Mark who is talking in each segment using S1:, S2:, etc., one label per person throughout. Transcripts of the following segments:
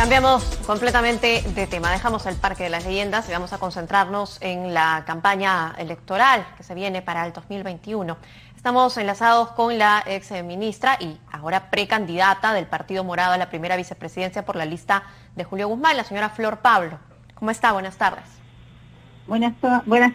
S1: Cambiamos completamente de tema, dejamos el Parque de las Leyendas y vamos a concentrarnos en la campaña electoral que se viene para el 2021. Estamos enlazados con la ex ministra y ahora precandidata del Partido Morado a la primera vicepresidencia por la lista de Julio Guzmán, la señora Flor Pablo. ¿Cómo está? Buenas tardes.
S2: Buenas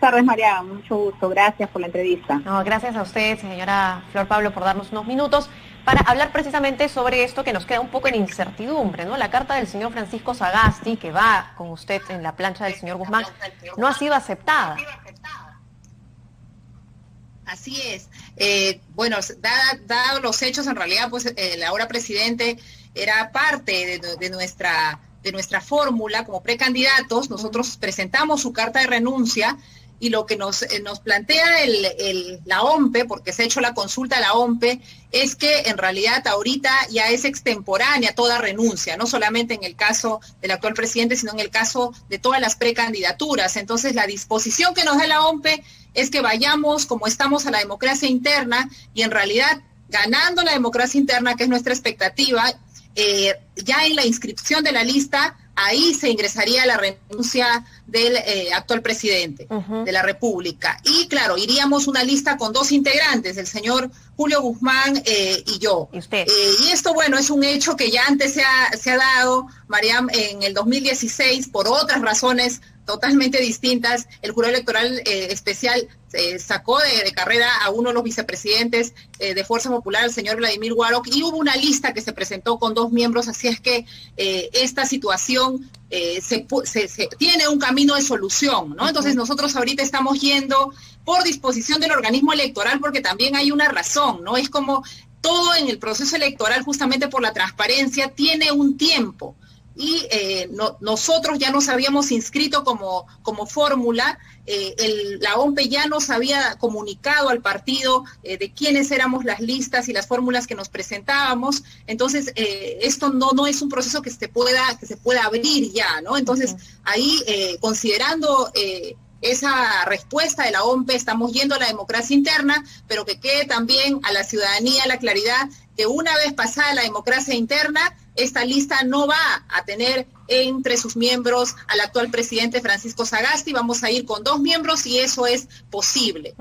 S2: tardes, María. Mucho gusto. Gracias por la entrevista.
S1: No, gracias a usted, señora Flor Pablo, por darnos unos minutos para hablar precisamente sobre esto que nos queda un poco en incertidumbre, ¿no? La carta del señor Francisco Sagasti, que va con usted en la plancha del señor Guzmán, no ha sido aceptada.
S3: Así es. Bueno, dados los hechos, en realidad, pues el ahora presidente era parte de nuestra fórmula como precandidatos. Nosotros presentamos su carta de renuncia y lo que nos plantea la OMPE, porque se ha hecho la consulta a la OMPE, es que en realidad ahorita ya es extemporánea toda renuncia, no solamente en el caso del actual presidente, sino en el caso de todas las precandidaturas. Entonces la disposición que nos da la OMPE es que vayamos como estamos a la democracia interna y en realidad ganando la democracia interna, que es nuestra expectativa, ya en la inscripción de la lista, ahí se ingresaría la renuncia del actual presidente de la República. Y claro, iríamos una lista con dos integrantes, el señor Julio Guzmán y yo.
S1: ¿Y usted?
S3: Y esto, bueno, es un hecho que ya antes se ha dado, Mariam, en el 2016, por otras razones totalmente distintas. El jurado electoral especial sacó de carrera a uno de los vicepresidentes de Fuerza Popular, el señor Vladimir Guaroc, y hubo una lista que se presentó con dos miembros, así es que esta situación tiene un camino de solución, ¿no? Entonces nosotros ahorita estamos yendo por disposición del organismo electoral, porque también hay una razón, ¿no? Es como todo en el proceso electoral, justamente por la transparencia, tiene un tiempo. Y nosotros ya nos habíamos inscrito como fórmula, la OMPE ya nos había comunicado al partido de quiénes éramos las listas y las fórmulas que nos presentábamos. Entonces esto no es un proceso que se pueda abrir ya, ¿no? Entonces ahí considerando esa respuesta de la OMPE, estamos yendo a la democracia interna, pero que quede también a la ciudadanía la claridad que una vez pasada la democracia interna, esta lista no va a tener entre sus miembros al actual presidente Francisco Sagasti. Vamos a ir con dos miembros y eso es posible.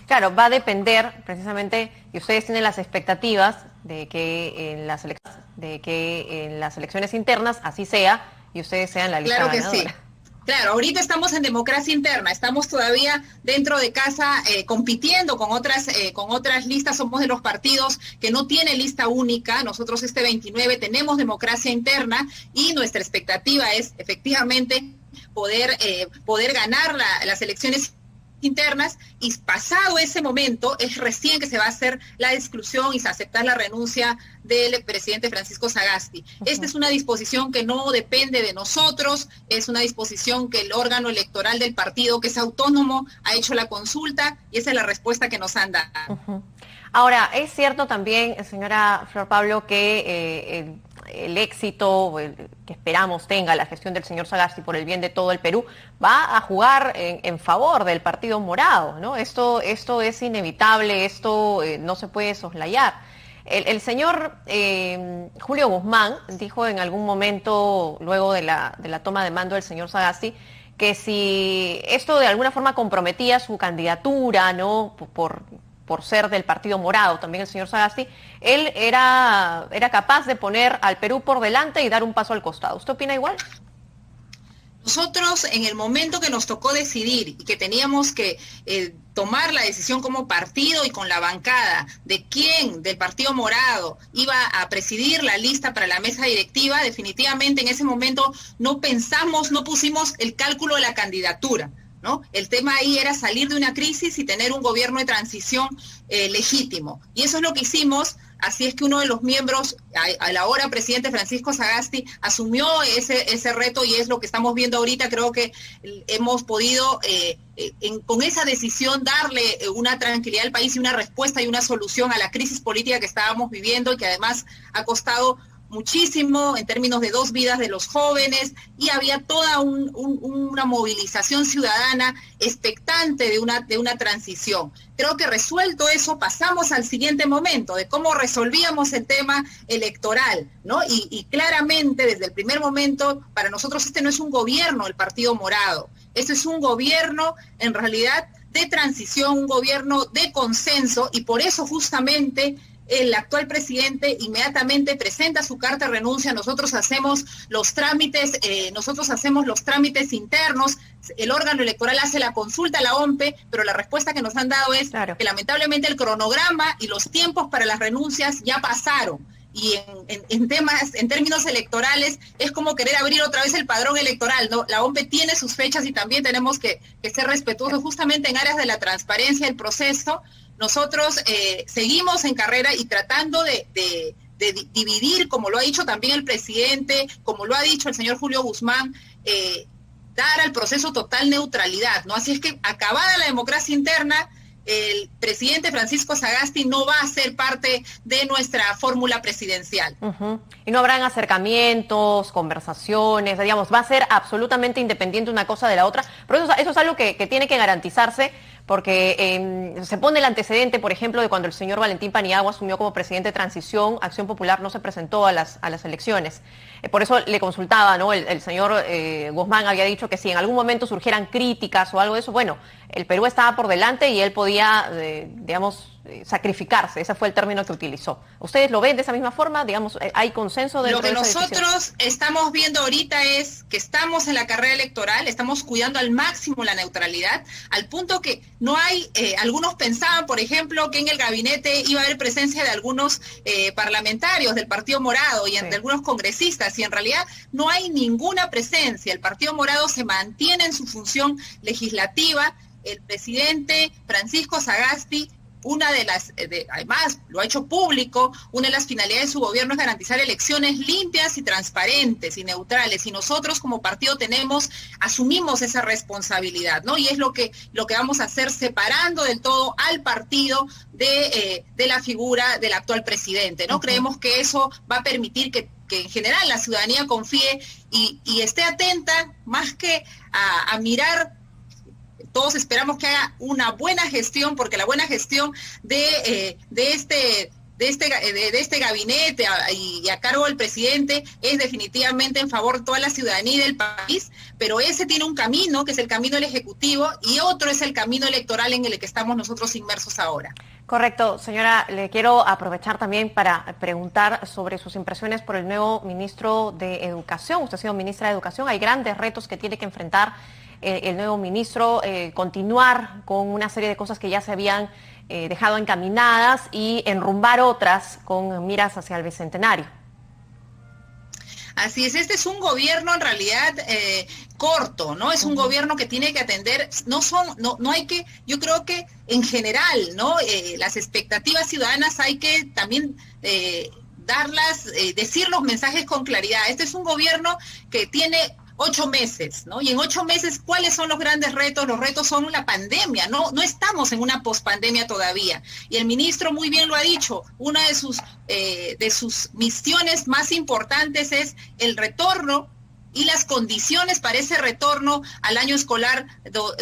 S1: Claro, va a depender precisamente, y ustedes tienen las expectativas de que en las elecciones internas así sea y ustedes sean la lista
S3: ganadora.
S1: Claro que sí.
S3: Claro, ahorita estamos en democracia interna, estamos todavía dentro de casa compitiendo con otras listas. Somos de los partidos que no tienen lista única. Nosotros este 29 tenemos democracia interna y nuestra expectativa es efectivamente poder ganar las elecciones internas, y pasado ese momento es recién que se va a hacer la exclusión y se aceptar la renuncia del presidente Francisco Sagasti. Esta es una disposición que no depende de nosotros, es una disposición que el órgano electoral del partido, que es autónomo, ha hecho la consulta y esa es la respuesta que nos han dado.
S1: Ahora, es cierto también, señora Flor Pablo, que el éxito que esperamos tenga la gestión del señor Sagasti por el bien de todo el Perú va a jugar en favor del Partido Morado, ¿no? Esto es inevitable, esto no se puede soslayar. El señor Julio Guzmán dijo en algún momento, luego de la toma de mando del señor Sagasti, que si esto de alguna forma comprometía su candidatura, ¿no?, por ser del Partido Morado, también el señor Sagasti, él era capaz de poner al Perú por delante y dar un paso al costado. ¿Usted opina igual?
S3: Nosotros, en el momento que nos tocó decidir y que teníamos que tomar la decisión como partido y con la bancada de quién del Partido Morado iba a presidir la lista para la mesa directiva, definitivamente en ese momento no pusimos el cálculo de la candidatura, ¿no? El tema ahí era salir de una crisis y tener un gobierno de transición legítimo. Y eso es lo que hicimos, así es que uno de los miembros, al ahora presidente Francisco Sagasti, asumió ese reto y es lo que estamos viendo ahorita. Creo que hemos podido, con esa decisión, darle una tranquilidad al país y una respuesta y una solución a la crisis política que estábamos viviendo y que además ha costado muchísimo en términos de 2 vidas de los jóvenes y había toda una movilización ciudadana expectante de una transición. Creo que resuelto eso, pasamos al siguiente momento de cómo resolvíamos el tema electoral, ¿no? Y claramente desde el primer momento, para nosotros este no es un gobierno del Partido Morado, este es un gobierno en realidad de transición, un gobierno de consenso, y por eso justamente el actual presidente inmediatamente presenta su carta de renuncia. Nosotros hacemos los trámites internos, el órgano electoral hace la consulta a la OMPE, pero la respuesta que nos han dado es que lamentablemente el cronograma y los tiempos para las renuncias ya pasaron. Y en términos electorales es como querer abrir otra vez el padrón electoral, ¿no? La OMPE tiene sus fechas y también tenemos que ser respetuosos justamente en áreas de la transparencia del proceso. Nosotros seguimos en carrera y tratando de dividir, como lo ha dicho también el presidente, como lo ha dicho el señor Julio Guzmán, dar al proceso total neutralidad, ¿no? Así es que acabada la democracia interna, el presidente Francisco Sagasti no va a ser parte de nuestra fórmula presidencial.
S1: Y no habrán acercamientos, conversaciones, digamos, va a ser absolutamente independiente una cosa de la otra, pero eso es algo que tiene que garantizarse, porque se pone el antecedente, por ejemplo, de cuando el señor Valentín Paniagua asumió como presidente de transición, Acción Popular no se presentó a las elecciones. Por eso le consultaba, ¿no? El señor Guzmán había dicho que si en algún momento surgieran críticas o algo de eso, bueno, el Perú estaba por delante y él podía, sacrificarse. Ese fue el término que utilizó. ¿Ustedes lo ven de esa misma forma? Digamos, ¿hay consenso dentro de esa decisión?
S3: Lo que nosotros estamos viendo ahorita es que estamos en la carrera electoral, estamos cuidando al máximo la neutralidad, al punto que no hay, algunos pensaban, por ejemplo, que en el gabinete iba a haber presencia de algunos parlamentarios del Partido Morado y de algunos congresistas, y en realidad no hay ninguna presencia. El Partido Morado se mantiene en su función legislativa. El presidente Francisco Sagasti, además lo ha hecho público, una de las finalidades de su gobierno es garantizar elecciones limpias y transparentes y neutrales, y nosotros como partido asumimos esa responsabilidad, ¿no? Y es lo que vamos a hacer, separando del todo al partido de la figura del actual presidente, ¿no? Creemos que eso va a permitir que en general la ciudadanía confíe y esté atenta, más que a mirar. Todos esperamos que haya una buena gestión, porque la buena gestión de este gabinete y a cargo del presidente es definitivamente en favor de toda la ciudadanía y del país, pero ese tiene un camino, que es el camino del Ejecutivo, y otro es el camino electoral en el que estamos nosotros inmersos ahora.
S1: Correcto. Señora, le quiero aprovechar también para preguntar sobre sus impresiones por el nuevo ministro de Educación. Usted ha sido ministra de Educación. Hay grandes retos que tiene que enfrentar el nuevo ministro, continuar con una serie de cosas que ya se habían dejado encaminadas y enrumbar otras con miras hacia el Bicentenario.
S3: Así es, este es un gobierno en realidad corto, ¿no? Es un gobierno que tiene que atender, no hay que, yo creo que en general, ¿no? Las expectativas ciudadanas hay que también decir los mensajes con claridad. Este es un gobierno que tiene 8 meses, ¿no? Y en 8 meses, ¿cuáles son los grandes retos? Los retos son la pandemia, no estamos en una pospandemia todavía. Y el ministro muy bien lo ha dicho, una de sus misiones más importantes es el retorno y las condiciones para ese retorno al año escolar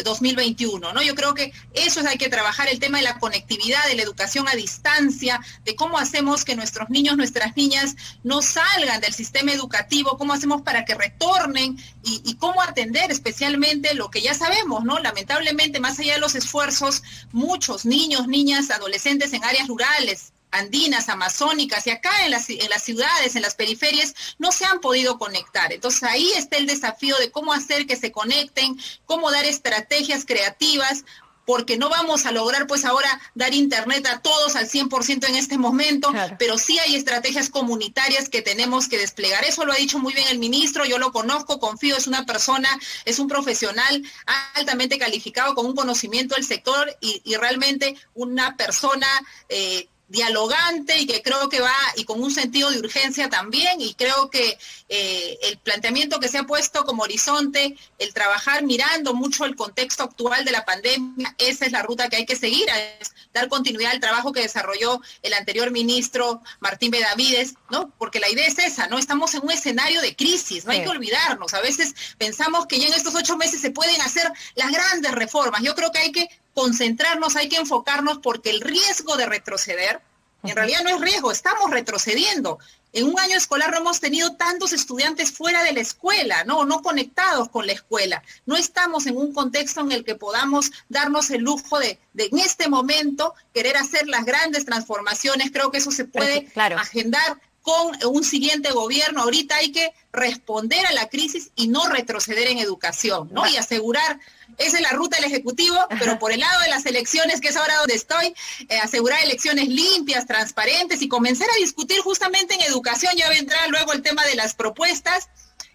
S3: 2021, ¿no? Yo creo que eso hay que trabajar, el tema de la conectividad, de la educación a distancia, de cómo hacemos que nuestros niños, nuestras niñas no salgan del sistema educativo, cómo hacemos para que retornen y cómo atender especialmente lo que ya sabemos, ¿no? Lamentablemente, más allá de los esfuerzos, muchos niños, niñas, adolescentes en áreas rurales, andinas, amazónicas y acá en las ciudades, en las periferias, no se han podido conectar. Entonces ahí está el desafío de cómo hacer que se conecten, cómo dar estrategias creativas, porque no vamos a lograr pues ahora dar internet a todos al 100% en este momento, claro. Pero sí hay estrategias comunitarias que tenemos que desplegar. Eso lo ha dicho muy bien el ministro, yo lo conozco, confío, es una persona, es un profesional altamente calificado, con un conocimiento del sector y realmente una persona dialogante y que creo que va y con un sentido de urgencia también, y creo que el planteamiento que se ha puesto como horizonte, el trabajar mirando mucho el contexto actual de la pandemia, esa es la ruta que hay que seguir. dar continuidad al trabajo que desarrolló el anterior ministro Martín Benavides, ¿no? Porque la idea es esa, ¿no? Estamos en un escenario de crisis, no hay que olvidarnos. A veces pensamos que ya en estos 8 meses se pueden hacer las grandes reformas. Yo creo que hay que concentrarnos, hay que enfocarnos, porque el riesgo de retroceder, en realidad no es riesgo, estamos retrocediendo. En un año escolar no hemos tenido tantos estudiantes fuera de la escuela, no conectados con la escuela. No estamos en un contexto en el que podamos darnos el lujo de en este momento querer hacer las grandes transformaciones. Creo que eso se puede agendar con un siguiente gobierno. Ahorita hay que responder a la crisis y no retroceder en educación, ¿no? Y asegurar, esa es la ruta del Ejecutivo, pero por el lado de las elecciones, que es ahora donde estoy, asegurar elecciones limpias, transparentes y comenzar a discutir justamente en educación. Ya vendrá luego el tema de las propuestas.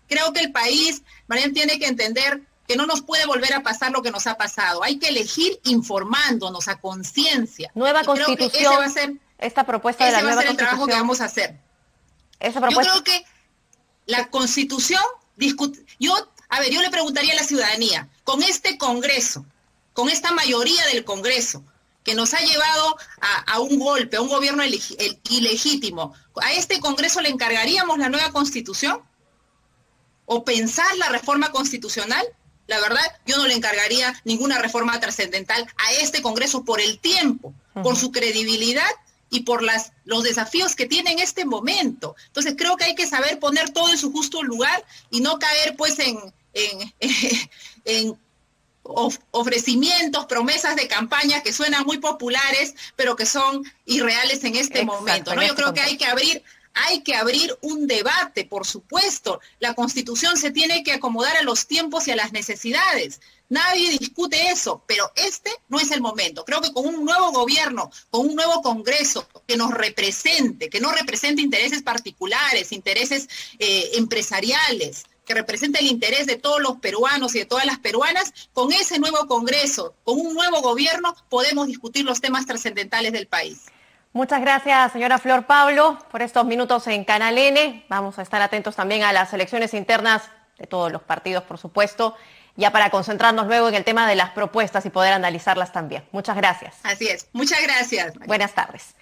S3: Creo que el país, Mariam, tiene que entender que no nos puede volver a pasar lo que nos ha pasado. Hay que elegir informándonos a conciencia.
S1: Nueva constitución.
S3: Creo que ese va a ser,
S1: esta propuesta de la nueva constitución.
S3: Ese va a ser el trabajo que vamos a hacer.
S1: Esa propuesta.
S3: Yo creo que la Constitución, yo le preguntaría a la ciudadanía, con este Congreso, con esta mayoría del Congreso, que nos ha llevado a un golpe, a un gobierno ilegítimo, ¿a este Congreso le encargaríamos la nueva Constitución? ¿O pensar la reforma constitucional? La verdad, yo no le encargaría ninguna reforma trascendental a este Congreso por el tiempo, por su credibilidad y por los desafíos que tiene en este momento. Entonces creo que hay que saber poner todo en su justo lugar y no caer pues en ofrecimientos, promesas de campaña que suenan muy populares, pero que son irreales en este momento, ¿no? Yo creo que hay que abrir un debate, por supuesto. La Constitución se tiene que acomodar a los tiempos y a las necesidades. Nadie discute eso, pero este no es el momento. Creo que con un nuevo gobierno, con un nuevo Congreso que nos represente, que no represente intereses particulares, intereses empresariales, que represente el interés de todos los peruanos y de todas las peruanas, con ese nuevo Congreso, con un nuevo gobierno, podemos discutir los temas trascendentales del país.
S1: Muchas gracias, señora Flor Pablo, por estos minutos en Canal N. Vamos a estar atentos también a las elecciones internas de todos los partidos, por supuesto, ya para concentrarnos luego en el tema de las propuestas y poder analizarlas también. Muchas gracias.
S3: Así es. Muchas gracias.
S1: Buenas tardes.